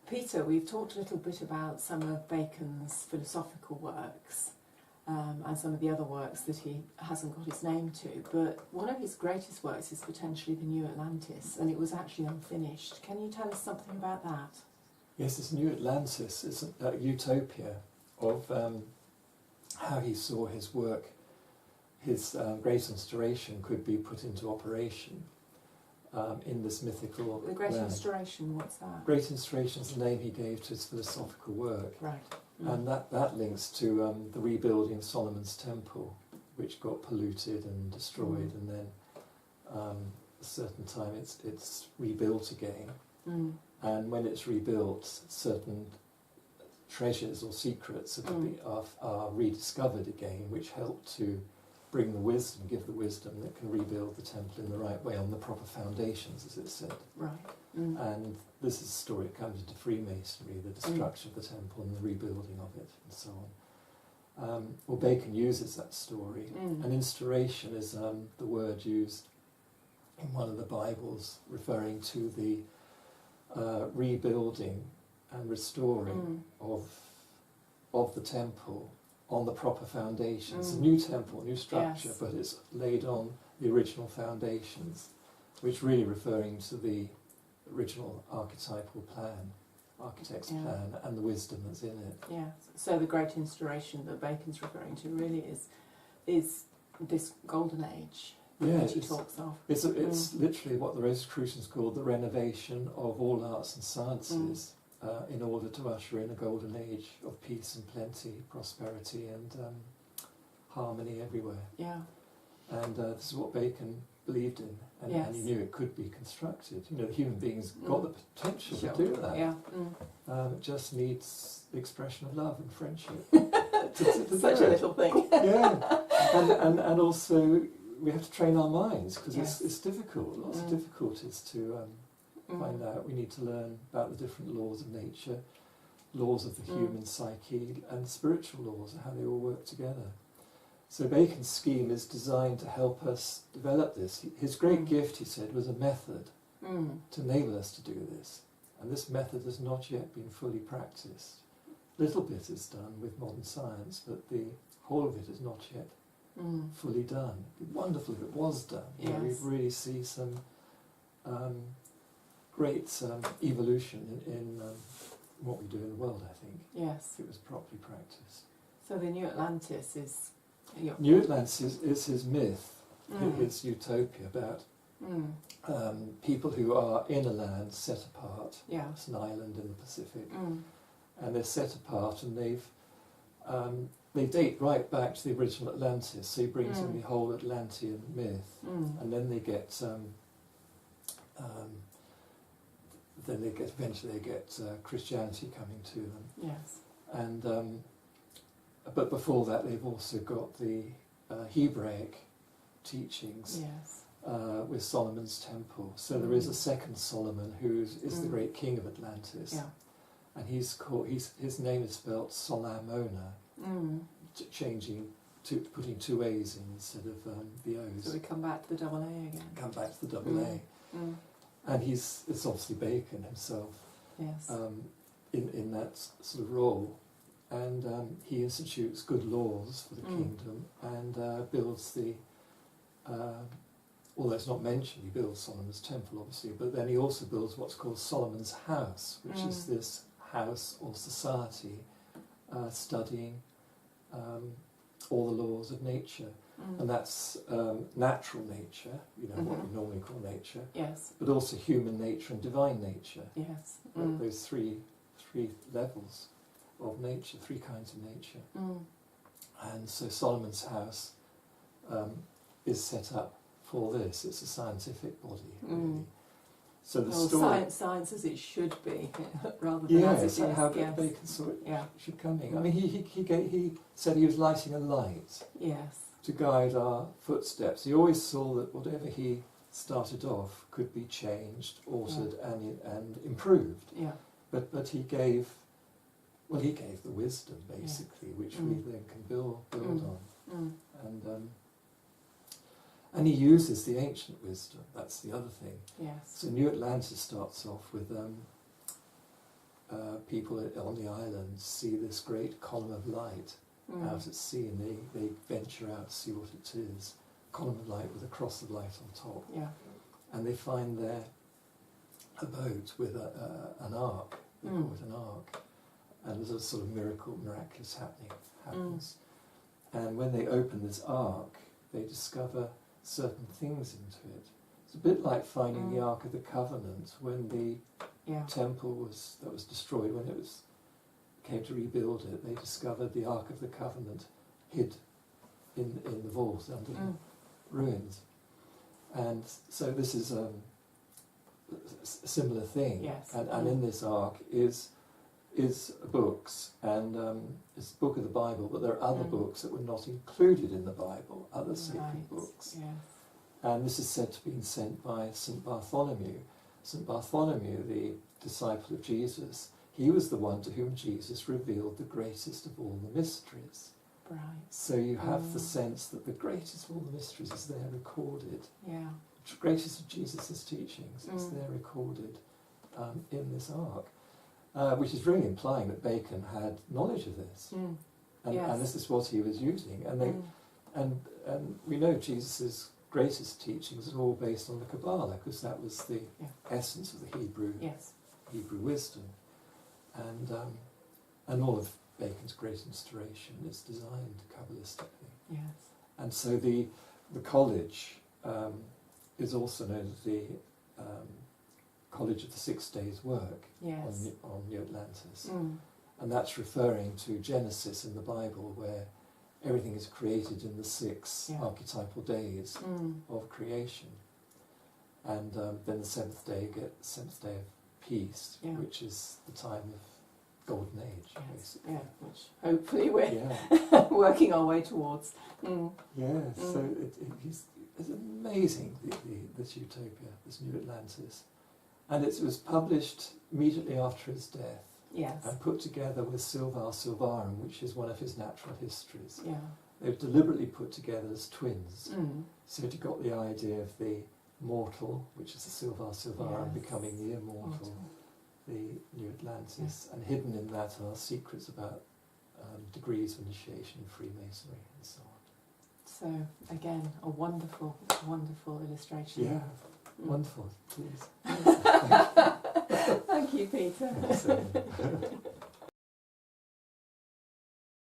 Peter, we've talked a little bit about some of Bacon's philosophical works and some of the other works that he hasn't got his name to, but one of his greatest works is potentially the New Atlantis, and it was actually unfinished. Can you tell us something about that? Yes, this New Atlantis is a utopia of how he saw his work, his Great Instauration could be put into operation in this mythical The Great land. Instauration, what's that? Great Instauration is the name he gave to his philosophical work. Right. And that links to the rebuilding of Solomon's temple, which got polluted and destroyed, and then a certain time it's rebuilt again. And when it's rebuilt, certain treasures or secrets are rediscovered again, which help to bring the wisdom, give the wisdom that can rebuild the temple in the right way on the proper foundations, as it said. Right. And this is a story that comes into Freemasonry, the destruction of the temple and the rebuilding of it, and so on. Well, Bacon uses that story, and instauration is the word used in one of the Bibles referring to the rebuilding and restoring of the temple on the proper foundations. A new temple, new structure, Yes. but it's laid on the original foundations, which really referring to the original archetypal plan, architect's plan, and the wisdom that's in it. Yeah. So the Great Instauration that Bacon's referring to really is this golden age that he talks of. It's literally what the Rosicrucians called the renovation of all arts and sciences in order to usher in a golden age of peace and plenty, prosperity and harmony everywhere. Yeah. And this is what Bacon believed in, and he knew it could be constructed. You know, the human beings got the potential to do that. Yeah. It just needs the expression of love and friendship. Such a little thing. Yeah, and also we have to train our minds because it's difficult. Lots of difficulties to find out. We need to learn about the different laws of nature, laws of the human psyche, and spiritual laws and how they all work together. So Bacon's scheme is designed to help us develop this. His great gift, he said, was a method to enable us to do this. And this method has not yet been fully practiced. Little bit is done with modern science, but the whole of it is not yet fully done. It'd be wonderful if it was done. You know, we'd really see some great evolution in what we do in the world, I think. Yes. If it was properly practiced. So the New Atlantis is... New Atlantis is his myth, his utopia about people who are in a land set apart. Yeah. It's an island in the Pacific. And they're set apart, and they date right back to the original Atlantis, so he brings in the whole Atlantean myth, and then they get eventually they get Christianity coming to them. Yes. And but before that, they've also got the Hebraic teachings with Solomon's temple. So there is a second Solomon who is the great king of Atlantis. Yeah. And his name is spelt Solamona, changing putting two A's in instead of the O's. So we come back to the double A again. Come back to the double A. And it's obviously Bacon himself. Yes. In that sort of role. And he institutes good laws for the kingdom and builds the, although it's not mentioned, he builds Solomon's temple obviously, but then he also builds what's called Solomon's house, which is this house or society studying all the laws of nature. And that's natural nature, you know, what we normally call nature, but also human nature and divine nature. Yes. Those three levels of nature, three kinds of nature. And so Solomon's house is set up for this. It's a scientific body, really. So the story... Science as it should be, rather than as it is. How Bacon saw it should come in. I mean, he said he was lighting a light to guide our footsteps. He always saw that whatever he started off could be changed, altered and improved. Yeah. But he gave the wisdom, basically, which we then can build on. And he uses the ancient wisdom, that's the other thing. Yes. So New Atlantis starts off with people on the island see this great column of light out at sea, and they venture out to see what it is. Column of light with a cross of light on top. Yeah. And they find there a boat with an ark. They call it an ark. And there's a sort of miraculous happens. And when they open this ark, they discover certain things into it. It's a bit like finding the Ark of the Covenant when the temple that was destroyed, when it came to rebuild it. They discovered the Ark of the Covenant hid in the vault under the ruins. And so this is a similar thing. Yes. And in this ark is books, and it's the book of the Bible, but there are other books that were not included in the Bible, other sacred books. Yes. And this is said to have been sent by St. Bartholomew. St. Bartholomew, the disciple of Jesus, he was the one to whom Jesus revealed the greatest of all the mysteries. Right. So you have the sense that the greatest of all the mysteries is there recorded. Yeah. The greatest of Jesus' teachings is there recorded in this ark, which is really implying that Bacon had knowledge of this, and this is what he was using. And we know Jesus' greatest teachings are all based on the Kabbalah, because that was the essence of the Hebrew wisdom, and all of Bacon's Great Instauration is designed Kabbalistically. Yes. And so the college is also known as the College of the 6 Days' Work on New Atlantis. And that's referring to Genesis in the Bible, where everything is created in the 6 archetypal days of creation. And then the seventh day of peace, which is the time of Golden Age, basically. Yeah, which hopefully we're working our way towards. So it's amazing, this utopia, this New Atlantis. And it was published immediately after his death. Yes. And put together with Silvar Silvarum, which is one of his natural histories. Yeah. They were deliberately put together as twins. So you got the idea of the mortal, which is the Silvar Silvarum, becoming the immortal, the New Atlantis. And hidden in that are secrets about degrees of initiation in Freemasonry and so on. So, again, a wonderful, wonderful illustration. Yeah, wonderful, please. Thank you, Peter.